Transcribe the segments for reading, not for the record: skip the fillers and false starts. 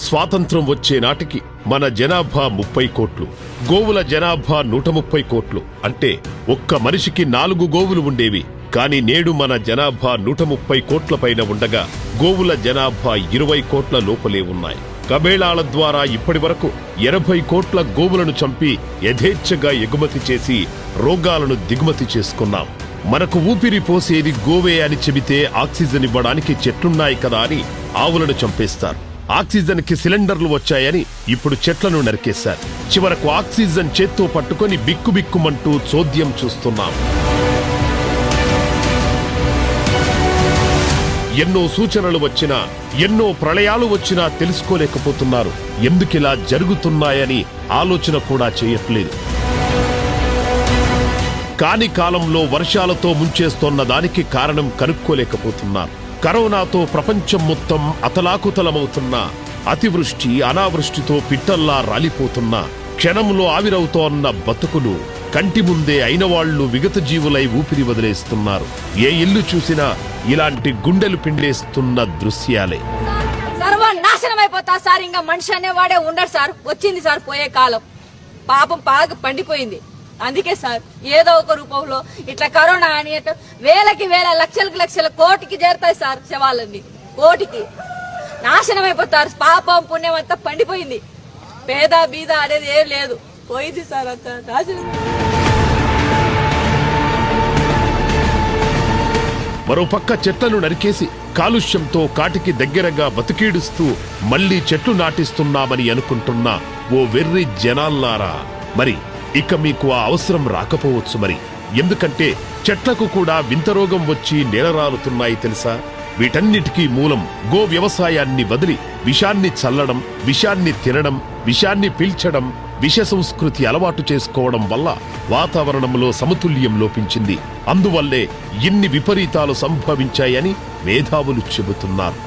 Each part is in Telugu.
స్వాతంత్రం వచ్చే నాటికి మన జనాభా 30 కోట్లు, గోవుల జనాభా 130 కోట్లు. అంటే ఒక్క మనిషికి 4 గోవులు ఉండేవి. కాని నేడు మన జనాభా 130 కోట్ల పైన ఉండగా గోవుల జనాభా 20 కోట్ల లోపలే ఉన్నాయి. కబేళాల ద్వారా ఇప్పటి వరకు 80 కోట్ల గోవులను చంపి యథేచ్ఛగా ఎగుమతి చేసి రోగాలను దిగుమతి చేసుకున్నాం. మనకు ఊపిరి పోసేది గోవే అని చెబితే ఆక్సిజన్ ఇవ్వడానికి చెట్లున్నాయి కదా అని ఆవులను చంపేస్తారు. ఆక్సిజన్ కి సిలిండర్లు వచ్చాయని ఇప్పుడు చెట్లను నరికేశారు. చివరకు ఆక్సిజన్ చేత్తో పట్టుకొని బిక్కుబిక్కుమంటూ చోద్యం చూస్తున్నాం. ఎన్నో సూచనలు వచ్చినా, ఎన్నో ప్రళయాలు వచ్చినా తెలుసుకోలేకపోతున్నారు. ఎందుకిలా జరుగుతున్నాయని ఆలోచన కూడా చేయట్లేదు. కాని కాలంలో వర్షాలతో ముంచేస్తోన్న దానికి కారణం కనుక్కోలేకపోతున్నారు. కరోనాతో ప్రపంచం మొత్తం అతలాకుతలమవుతున్నా, అతివృష్టి అనావృష్టితో పిట్టల్లా రాలిపోతున్నా, క్షణంలో ఆవిరవుతోన్న బతుకులు కంటి ముందే అయినవాళ్లు విగత జీవులై ఊపిరి వదిలేస్తున్నారు. ఏ ఇల్లు చూసినా ఇలాంటి గుండెలు పిండేస్తున్న దృశ్యాలే. సర్వనాశనమైపోతా సార్. ఇంకా మనిషి అనేవాడే ఉండడు సార్. వచ్చింది సార్ పోయే కాలం. పాపం బాగా పండిపోయింది. అందుకే సార్ ఏదో ఒక రూపంలో ఇట్లా కరోనా అని వేలకి వేల లక్షలకు లక్షల కోటికి చేరుతాయి సార్. శవాలన్నీ కోటికి నాశనం అయిపోతారు. పాపం పుణ్యం అంతా పండిపోయింది. పేద బీద అనేది ఏం లేదు, పోయింది సార్ అంతా నాశనం. మరోపక్క చెట్లను నరికేసి కాలుష్యంతో కాటికి దగ్గరగా బతికీడుస్తూ మళ్లీ చెట్లు నాటిస్తున్నామని అనుకుంటున్న ఓ వెర్రి జనాల్లారా, మరి ఇక మీకు ఆ అవసరం రాకపోవచ్చు. మరి ఎందుకంటే చెట్లకు కూడా వింత రోగం వచ్చి నేలరాలుతున్నాయి తెలుసా? వీటన్నిటికీ మూలం గో వ్యవసాయాన్ని వదిలి విషాన్ని చల్లడం, విషాన్ని తినడం, విషాన్ని పీల్చడం, విష సంస్కృతి అలవాటు చేసుకోవడం వల్ల వాతావరణంలో సమతుల్యం లోపించింది. అందువల్లే ఇన్ని విపరీతాలు సంభవించాయని మేధావులు చెబుతున్నారు.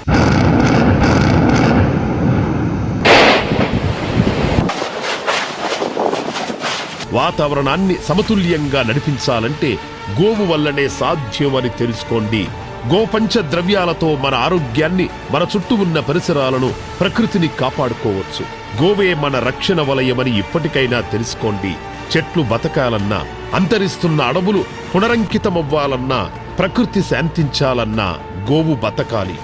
వాతావరణాన్ని సమతుల్యంగా నడిపించాలంటే గోవు వల్లనే సాధ్యమని తెలుసుకోండి. గోపంచ ద్రవ్యాలతో మన ఆరోగ్యాన్ని, మన చుట్టూ ఉన్న పరిసరాలను, ప్రకృతిని కాపాడుకోవచ్చు. గోవే మన రక్షణ వలయమని ఇప్పటికైనా తెలుసుకోండి. చెట్లు బతకాలన్నా, అంతరిస్తున్న అడవులు పునరంకితమవ్వాలన్నా, ప్రకృతి శాంతించాలన్నా గోవు బతకాలి.